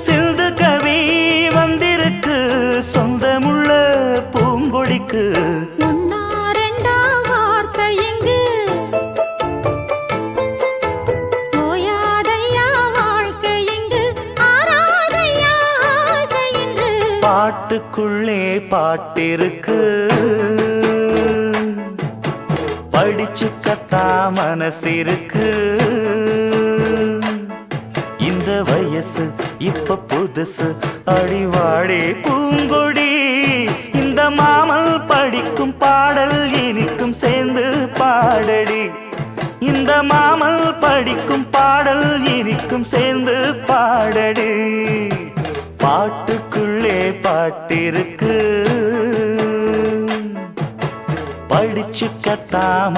சிந்து கவி வந்திருக்கு சொந்தமுள்ள பூங்கொடிக்கு. பாட்டுக்குள்ளே பாட்டிருக்கு படிச்சுக்கத்தா மனசிருக்கு. இந்த வயசு இப்ப புதுசு அடிவாடி பூங்கொடி. இந்த மாமல் படிக்கும் பாடல் இனிக்கும் சேர்ந்து பாடடி. இந்த மாமல் படிக்கும் பாடல் இனிக்கும் சேர்ந்து பாடடி. பாட்டுக்குள்ளே பாட்டிருக்கு படிச்சுக்கத்தாம